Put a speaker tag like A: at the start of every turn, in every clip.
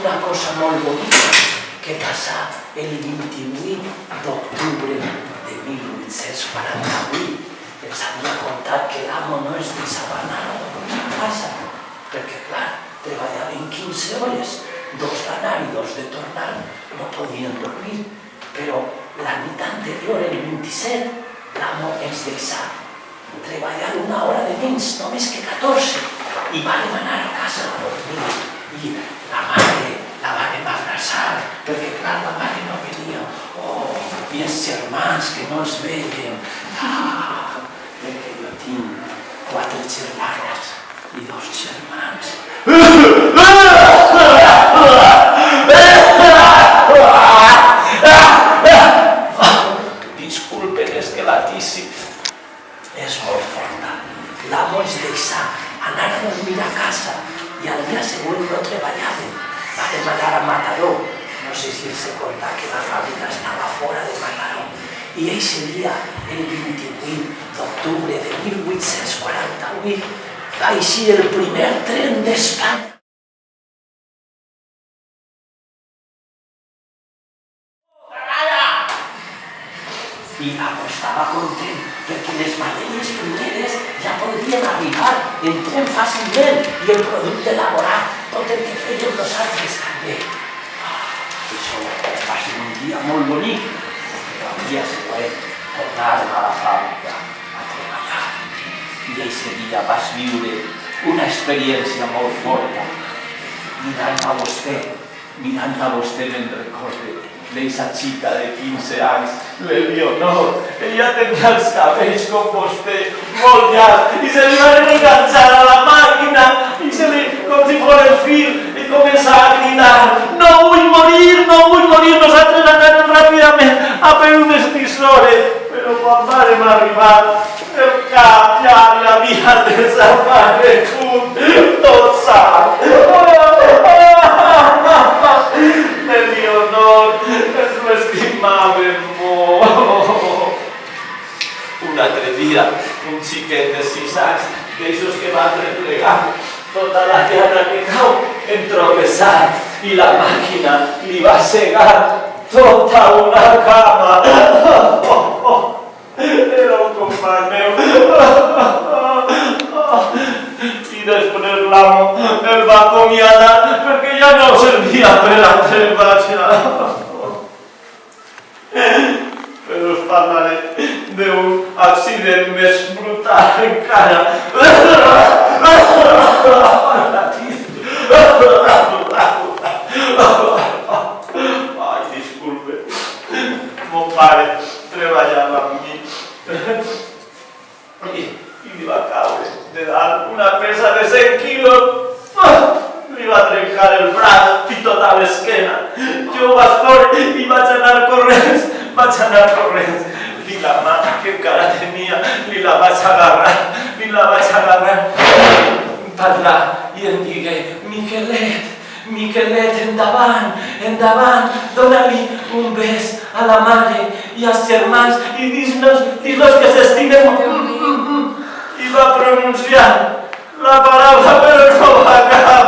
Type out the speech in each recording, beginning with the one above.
A: una cosa molt bonica que passa el 28 d'octubre de 1848. Els havia contat que l'amo no es deixava anar a dormir a casa, perquè, clar, treballaven 15 hores, 2 d'anar i 2 de tornar, no podien dormir. Però la nit anterior, el 27, l'amo ens deixava treballar 1 hora de menys, només que 14, i vàrem anar a casa a dormir. I la mare la vàrem abraçar, perquè, clar, la mare no venia. Oh, i els germans que no els veien. Perquè jo tinc 4 germanes i 2 germans. Disculpen, és que la tici és molt forta. L'amo ens deixa anar a dormir a casa i al dia següent no treballaven. Vàrem anar a Mataró. No sé si els he contat que la fàbrica estava fora de Mataró. I eixe dia, el 28 d'octubre de 1848, va eixir el primer tren d'Espanya. I l'amo estava content perquè les matèries primeres ja podrien arribar en tren fàcilment i el producte elaborat, tot el que fèiem nosaltres també. Això va ser un dia molt bonic, però el dia següent tornàrem a la fàbrica a treballar. I aquest dia vas viure una experiència molt forta. Mirant-me a vostè me'n recorde d'eixa xica de 15 anys, l'Eleonor. Ella tenia els cabells com vostè, molt llargs, i se li van enganxar a la màquina, i se li, com si fos el fil, i comença a cridar: no vull morir, nosaltres anàvem ràpidament a per unes tisores, però quan vàrem arribar, el cap ja l'havia desaparegut, tot sa. L'Eleonor es l'estimava molt. Un altre dia, un xiquet de 6 anys, d'eixos que van replegar tota la llana que cau entropessat, i la màquina li va cegar tota una cama. Era un company meu. I després l'amo el va acomiadar perquè ja no servia per a treballar. Però us parlaré d'un accident més brutal encara. Ai, disculpe. Mon pare treballava amb mi i li va caure de dalt una pesa de 100 quilos. Li va trencar el braç i tota l'esquena. Jo vaig córrer i vaig anar corrents. I la mà que encara tenia li la vaig agarrar. Parlar i em digué: Miquelet, endavant, dóna-li un bes a la mare i als germans i dis-los que s'estimen. I va pronunciar la paraula, però no va acabar.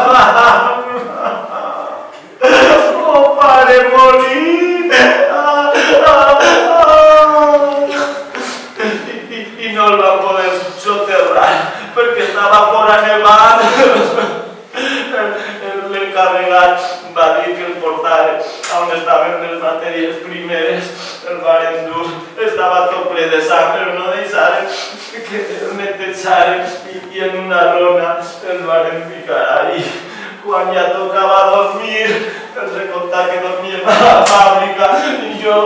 A: Oh, pare, morir! I no el va poder soterrar perquè estava fora nevat. L'encarregat va dir que el portaren on estaven les matèries primeres, el varen dur, estava tot ple de sang, però no deixaren que el netejaren i en una lona el varen ficar ahí. Quan ja tocava dormir, els he contat que dormíem a la fàbrica i jo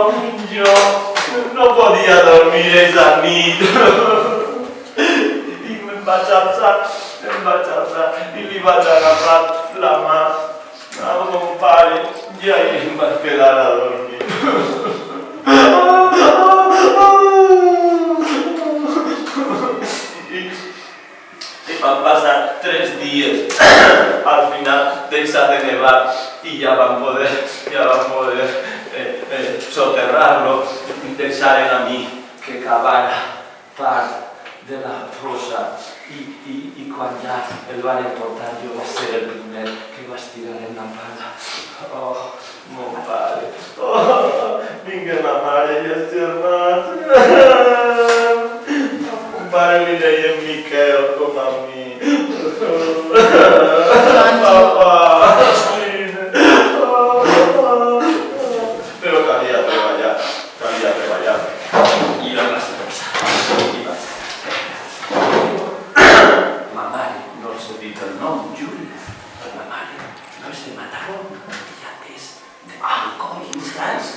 A: no podia dormir esa nit. I em vaig alçar i li vaig agafar la mà a mon pare i ahí em vaig quedar a dormir. I van passar 3 dies. Al final deixar de nevar i ja van poder soterrar-lo i deixaren a mi que cavara part de la fossa i quan ja el van portar jo vaig ser el primer que vaig tirar en la pala.
B: Oh, mon pare. Oh, vinga ma mare i els germans. Mon pare li deia Miquel com a mi. Papà. Però calia treballar.
A: I jo vaig pensar. Ma mare no els he dit el nom, Júlia. Ma mare no és de Mataró, ja és d'Alcoy, grans.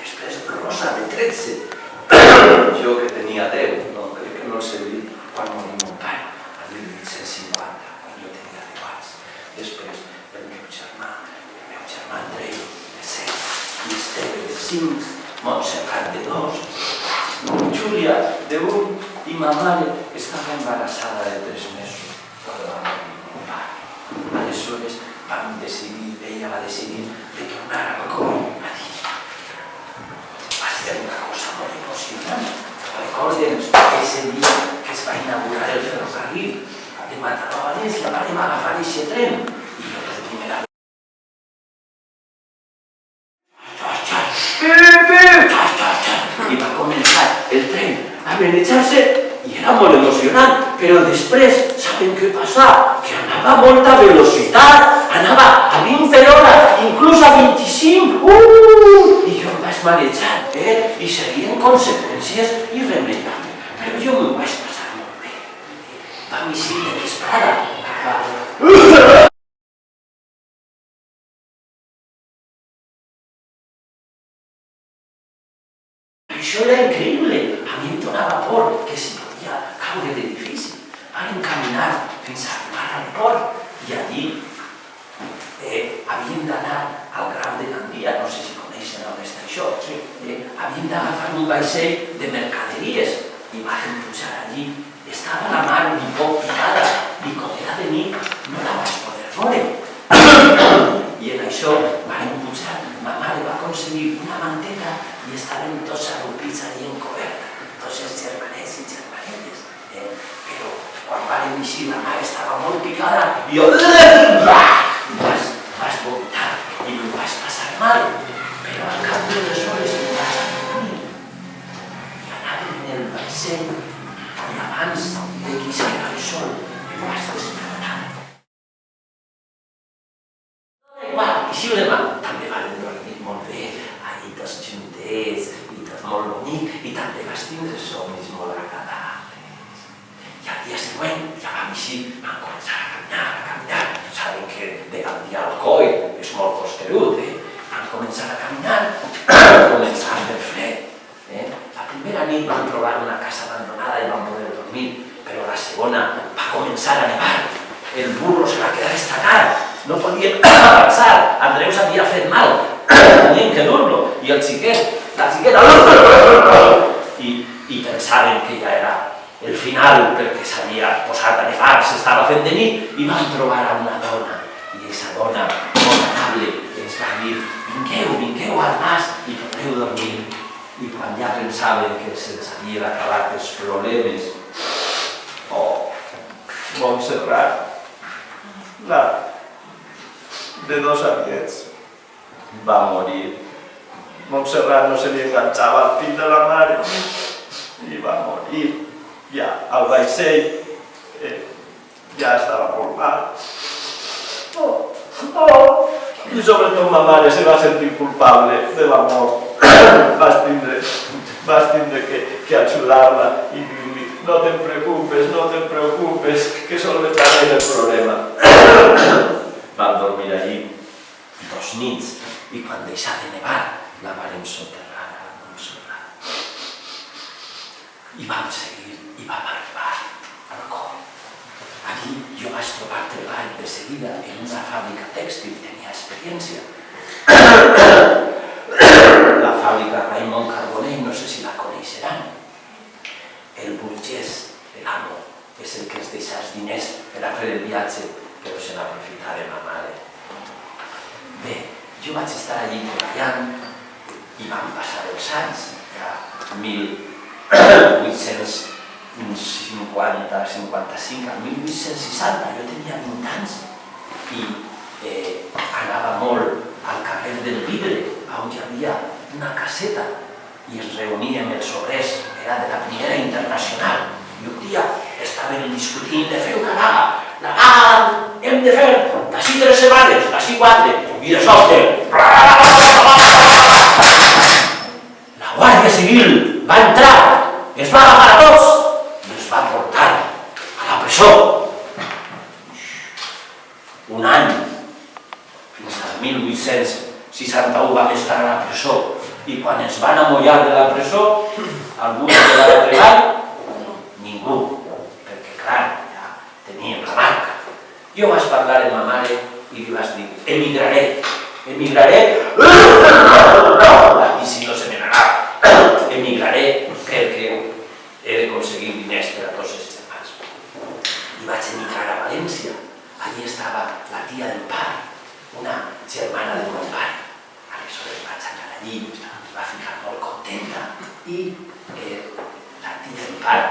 A: Després Rosa, de 13. Jo que tenia 10, no, crec que no els he dit quan morí mon pare, a 1850, quan jo tenia 10 anys. Després el meu germà Andreu, de 7, i Esteve, de 5, Montserrat, de 2, Júlia, de 1, i ma mare estava embarassada de 3 mesos quan va morir mon pare. Aleshores ella va decidir de tornar al Alcoy a dir. Va ser una cosa molt emocionant. Recordem ese dia que es va inaugurar el ferrocarril de Mataró a València, vam agafar aquest tren i jo per primera vegada i va començar el tren a manejar-se i era molt emocionant, però després, saben què passa? Que anava a molta velocitat, anava a 20 per hora, inclús a 25, i jo em vaig manejar, i serien conseqüències irremeiables, però jo m'ho vaig passar molt bé. Vam eixir de vesprada, això era increïble, a mi em donava por que si podia caure d'edifici. Vam caminar fins a arribar al port i allí havíem d'anar al Grau de Gandia, no sé si coneixen on està això, havíem d'agafar un vaixell de mercaderies i vam pujar allí. Estava la mar un poc picada i com era de nit no la vaig poder veure. I en això vam pujar, ma mare va aconseguir una mantega i estàvem tots agrupits allí en coberta, tots els germanets i germanetes. Però quan vam eixir la mar estava molt picada i jo vaig vomitar i m'ho vaig passar mal, però al cap d'unes hores em vaig adormir i anàvem en el vaixell i abans de que isquera el sol em vaig despertar. I si demà també vam dormir molt bé, allí tots juntets i tot molt bonic, i també vas tindre somnis molt agradables. I al dia següent ja vam eixir, vam començar a caminar. Saben que de Gandia a Alcoy és molt costerut, vam començar a caminar, començar a fer fred. La primera nit vam trobar una casa abandonada i vam poder dormir, però la segona va començar a nevar. El burro se va quedar estacat, no podíem avançar, Andreu s'havia fet mal, teníem que dur-lo, i el xiquet, la xiqueta, i pensaven que ja era el final perquè s'havia posat a nevar, s'estava fent de nit, i vam trobar a una dona, i aquesta dona, molt amable, ens va dir, vingueu al mas i podreu dormir. I quan ja pensaven que se'ls havien acabat els problemes,
B: Montserrat, la de 2 amiets, va morir. Montserrat no se li enganxava al pit de la mare i va morir. Ja al vaixell ja estava molt mal. I sobretot ma mare se va sentir culpable de la mort. Vas tindre que ajudar-la i dir-li no te preocupes, que solventaré el problema. Vam dormir allí 2 nits i quan deixà de nevar la vàrem soterrar a la Montserrat. I vam seguir i vam arribar a Alcoy. Allí jo vaig trobar treball de seguida en una fàbrica tèxtil, tenia experiència. La fàbrica Raimon Carbonell, no sé si la coneixeran. El burgès, l'amo, és el que ens deixa els diners per a fer el viatge, però se n'aprofitava ma mare. Bé, jo vaig estar allí treballant i van passar els anys, ja 1850, 55, al 1860, jo tenia 20 anys i anava molt al
A: carrer del Vidre, on hi havia una caseta i es reunien els obrers, era de la Primera Internacional, i un dia estaven discutint de fer una vaga. La vaga hem de fer d'ací 3 setmanes, d'ací 4, i de sobte la Guàrdia Civil va entrar, es va agafar a tots i els va portar a la presó. Un any, fins al 1861 vam estar a la presó, i quan ens van amollar de la presó, algú va quedar a treball? Ningú, perquè clar, ja teníem la marca. Jo vaig parlar amb ma mare i li vaig dir, emigraré, i si no se me n'anava, emigraré perquè he d'aconseguir diners per a tots els germans. I vaig emigrar a València, allí estava la tia del pare, una germana de mon pare. Aleshores vaig anar allí, va ficar molt contenta i la tia del pare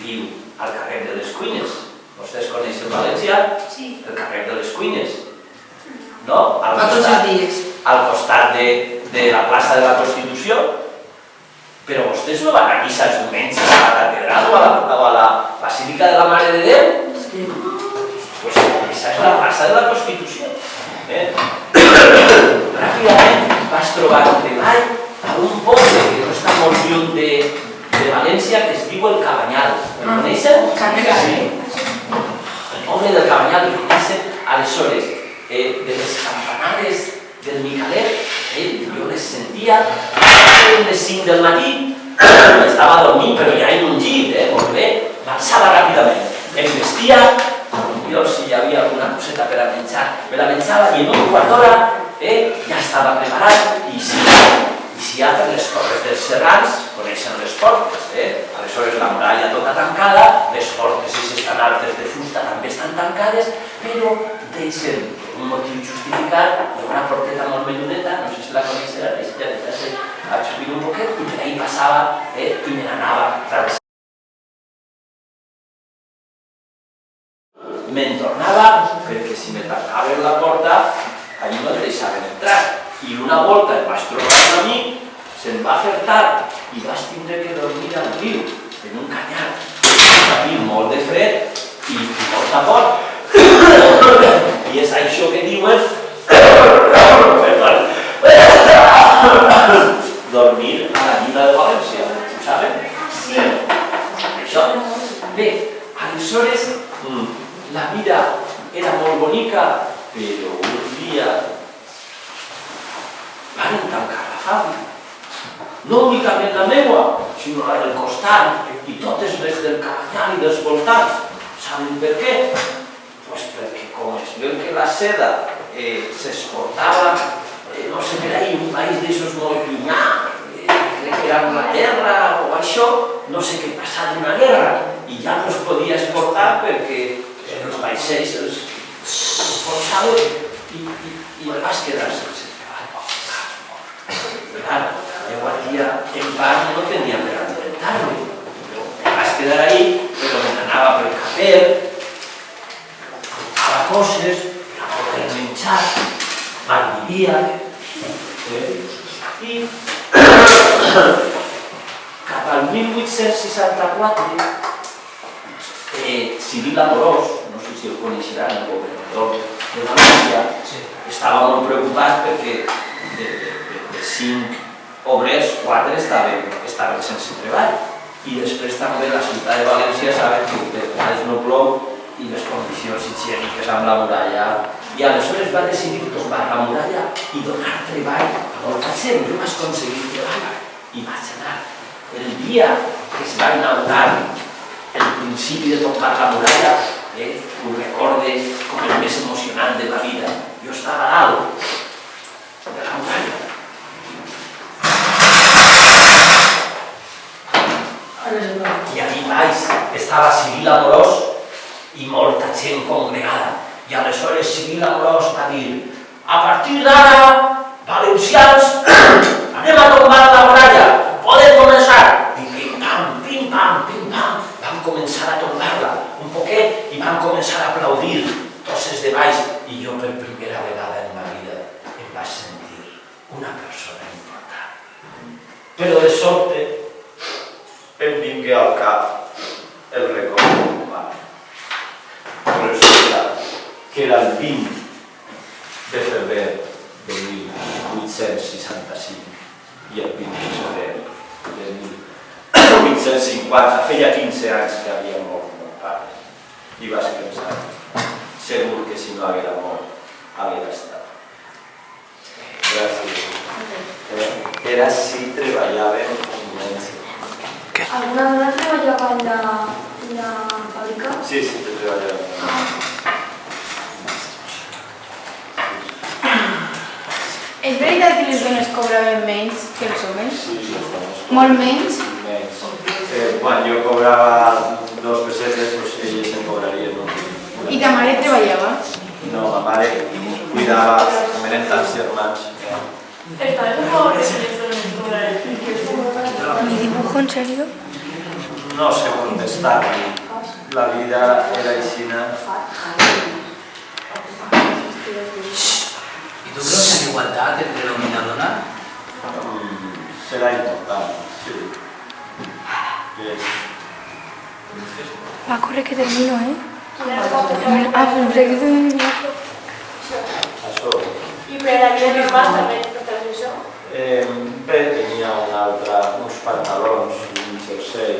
A: viu al carrer de les Cuines. Vostès coneixen València?
C: Sí.
A: El carrer de les Cuines. No?
C: A tots els dies.
A: Al costat de la plaça de la Constitució. Però vostès no van a missa els diumenges a la catedral o a la Basílica de la Mare de Déu?
C: Sí.
A: Pues esa és la plaça de la Constitució. Ràpidament vas trobar treball a un poble que no està molt lluny de València, que es diu el Cabanyal. El coneixen?
C: Sí.
A: El poble del Cabanyal el coneixen. Aleshores, de les campanades del Micalet, jo les sentia, eren les 5 del matí, estava dormint, però ja en un llit, molt bé, m'alçava ràpidament, em vestia, jo si hi havia alguna coseta per a menjar, me la menjava i en un quart d'hora ja estava preparat i si hi ha per les torres dels Serrans, coneixen les portes, aleshores la muralla tota tancada, les portes si estan altes de fusta també estan tancades, però deixen un motiu justificat, hi ha una porteta molt menudeta, no sé si la coneixerà, ja deixa a xupir un poquet, i per ahí passava i me n'anava travessant. Me'n tornava perquè si me tancaven la porta allí no et deixaven entrar i una volta em vaig trobar un amic, se'n va fer tard i vaig tindre que dormir al riu en un canyar, un molt de fred i molta por i és això que diuen dormir a la Lliga de València, ho saben? Sí. Això? Bé, aleshores la vida era molt bonica, però un dia van tancar la fàbrica. No únicament la meua, sinó la del costat i totes les del Cabanyal i dels voltants. Saben per què? Pues perquè com es veu que la seda s'exportava, no sé per ahí, un país d'aixòs molt llunyà, crec que era Anglaterra o això, no sé què passava d'una guerra, i ja no es podia exportar perquè els vaixells els forçaven i el vas quedar sense treball. Clar, la meva tia en part no tenia per alimentar-me. Em vas quedar ahí, però me n'anava pel carrer, comprava coses, per a poder menjar, malvivia, i cap al 1864 Ciril Amorós, no sé si el coneixeran, el governador de València, estava molt preocupat perquè de 5 obrers, 4 estaven sense treball. I després també la ciutat de València saben que de vegades no plou i les condicions higièniques amb la muralla. I aleshores va decidir tombar la muralla i donar treball a molta gent. Jo vaig aconseguir treball i vaig anar. El dia que es va inaugurar el principi de tombar la muralla, ho recorde com el més emocionant de la vida. Jo estava dalt de la muralla. I allí baix estava Ciril Amorós i molta gent congregada. I aleshores Ciril Amorós va dir: a partir d'ara, valencians, anem a tombar la muralla, podem començar. I pim-pam, pim-pam, pim-pam, vam començar a tombar-la un poquet i vam començar a aplaudir tots els de baix. I jo per primera vegada en ma vida em vaig sentir una persona important.
B: Però de sobte em vingué al cap el record del meu pare. Resulta que era el 20 de febrer de 1865 i el 20 de febrer de 1850, feia 15 anys que havia mort el meu pare. I vas pensar, segur que si no haguera mort, haguera estat. Gràcies. Era si treballàvem en silenci.
C: ¿Alguna dona treballava en la fàbrica?
B: Sí, sí, treballàvem.
D: És veritat que les dones cobraven menys que els homes?
B: Sí, les dones.
D: Molt menys?
B: Menys. Quan jo cobrava 2 pessetes, doncs elles em cobrarien un.
D: I ta mare treballava?
B: No, ma mare cuidava, com eren tants germans.
C: ¿Estás a favor de que les dones cobraran?
D: ¿Mi dibujo en serio?
B: No sé contestar-li. La vida era aixina.
A: ¿Y tú crees en igualdad entre el hombre y la dona?
B: Serà important, sí.
D: Va, corre que termino, ¿eh? Ah, pensé que termino.
B: Això.
C: I per a la vida normal també portaves això?
B: Bé, tenia uns pantalons, un jersei,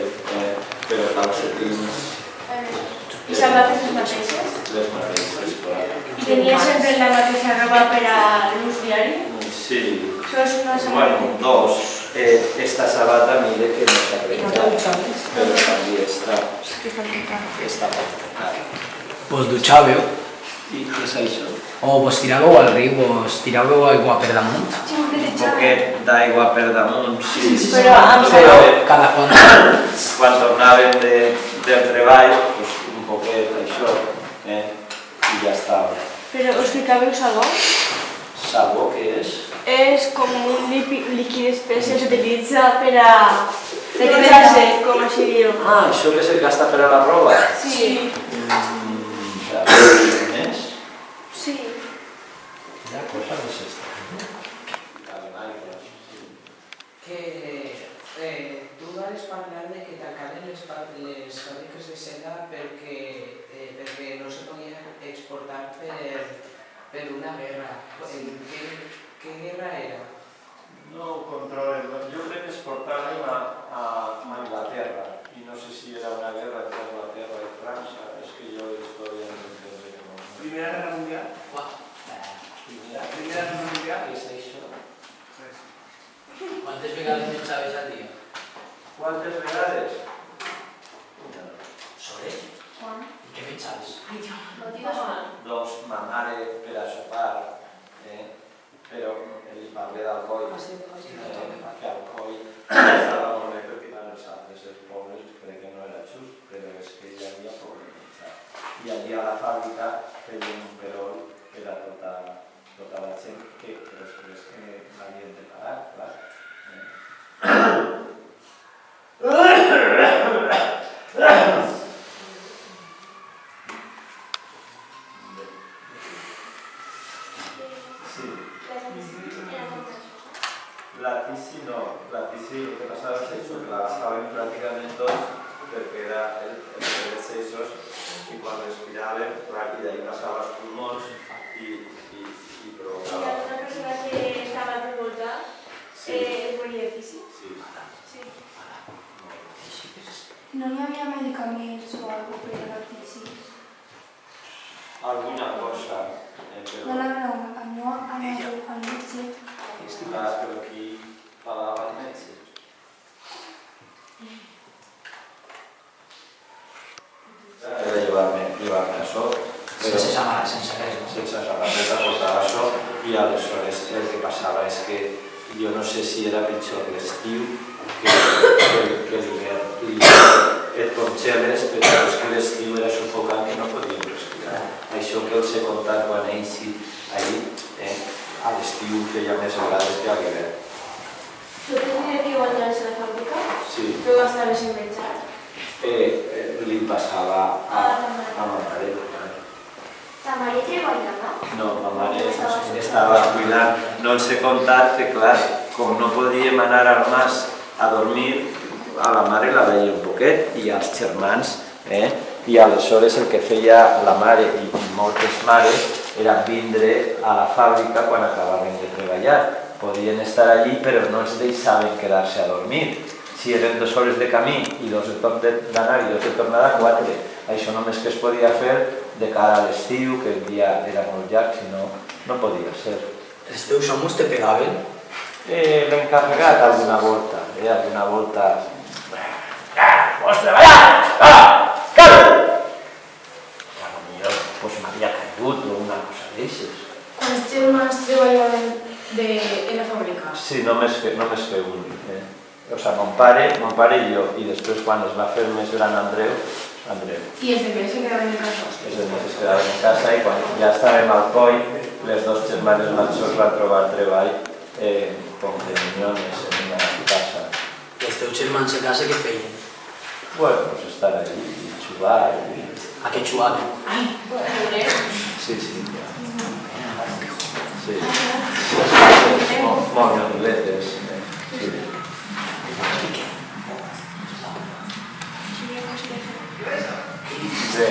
B: però calcetins.
C: I sabates les mateixes?
B: Les mateixes, clar.
C: I tenies sempre la mateixa roba per a l'ús diari?
B: Sí.
C: Això és una sabata?
B: Bueno, 2. Esta sabata mire que no s'ha apretat, però també està apretada.
A: Vos duchàveu?
B: I què és això?
A: O vos tiràveu al riu, vos tiràveu aigua per damunt?
B: Un poquet d'aigua per damunt, sí.
C: Però
A: Però cada quan...
B: Quan tornàvem del treball, doncs un poquet això, i ja estava.
C: Però us ficàveu sabó?
B: Sabó, què és?
C: És com un líquid espès que s'utilitza per a netejar-se, com així dir-ho.
B: Ah, això que se gasta per a la roba?
C: Sí.
B: Més?
C: Sí.
B: Quina cosa és esta?
E: Que tu vas parlar de que tancaven les fàbriques de seda perquè no se podia exportar per una guerra. Què guerra era?
B: No ho controlem. Jo crec que exportàvem a Anglaterra i no sé si era una guerra entre Anglaterra i França. És que jo història no entenc que no.
E: Primera Guerra Mundial?
B: Primera
E: Guerra Mundial?
B: Què és això?
A: Quantes vegades menjaves al dia?
B: Quantes vegades?
A: Soler?
C: Quan?
A: I què menjaves?
B: Doncs ma mare per a sopar, però li parlé d'alcohol, que alcohol estava molt bé perquè van els altres, els pobres, crec que no era just, però és que hi havia pobre menjar. I allí a la fàbrica feien un perol per a tota la gent que després l'havien de pagar, clar. La tici no, la tici el que passava és això, que la gastaven pràcticament tots perquè era el excessos i quan respiraven, clar, i d'ahir passava els pulmons i provocava.
C: I alguna persona que estava revoltada es moria de tici?
B: Sí.
C: Sí.
D: No hi havia medicaments o alguna cosa per a la tisis.
B: Alguna cosa,
D: No
B: però...
D: l'anaven al metge.
B: Clar, però qui pagava el metge? Era llevar-me això,
A: Sense samarra, sense res, no?
B: sense samarreta portava això i aleshores el que passava és que jo no sé si era pitjor l'estiu que l'hivern. Et congeles, però és que l'estiu era sufocant i no podíem respirar. Això que els he contat quan he eixit ahir, a l'estiu feia més vegades que a l'hivern.
C: Tu tenies que aguantar-se a la fàbrica?
B: Sí.
C: Tu estaves en menjar?
B: Li passava a ma mare.
C: Ta mare treballava?
B: No, ma mare no estava cuidant. No els he contat que, clar, com no podíem anar al mas a dormir, a la mare la veia un poquet i als germans, i aleshores el que feia la mare i moltes mares era vindre a la fàbrica quan acabaven de treballar. Podien estar allí però no els deixaven quedar-se a dormir. Si eren 2 hores de camí i 2 de torn d'anar i 2 de tornada, 4. Això només que es podia fer de cara a l'estiu, que el dia era molt llarg, si no, no podia ser.
F: Els teus amos te pegaven?
B: L'he encarregat alguna volta, alguna volta... Vols treballar? Calma! A lo millor m'havia caigut o una cosa d'aixes.
D: Quants germans treballaven en la fàbrica?
B: Sí, només que un. O sigui, mon pare i jo, i després quan es va fer més gran Andreu.
D: I els demés se quedaven en casa?
B: Els demés es quedaven en casa i quan ja estàvem al coll, les 2 germanes majors van trobar treball com de minyones en una casa.
F: I els teus germans a casa què feien?
B: Bueno, pues estar allí i jugar.
F: A què jugaven?
B: Sí. Molt novedetes. Bé,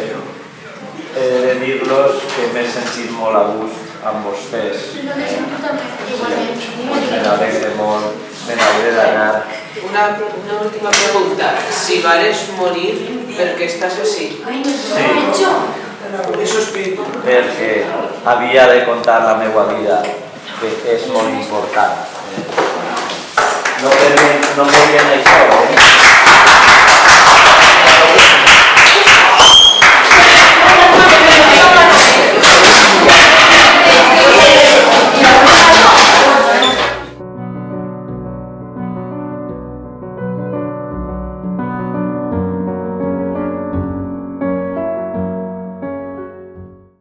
B: he de dir-los que m'he sentit molt a gust amb vostès. Me n'alegre molt, me n'hauré d'anar.
E: Una última pregunta. Si vares morir, per què estàs així?
B: Sí, perquè havia de contar la meva vida, que és molt important. No volien això,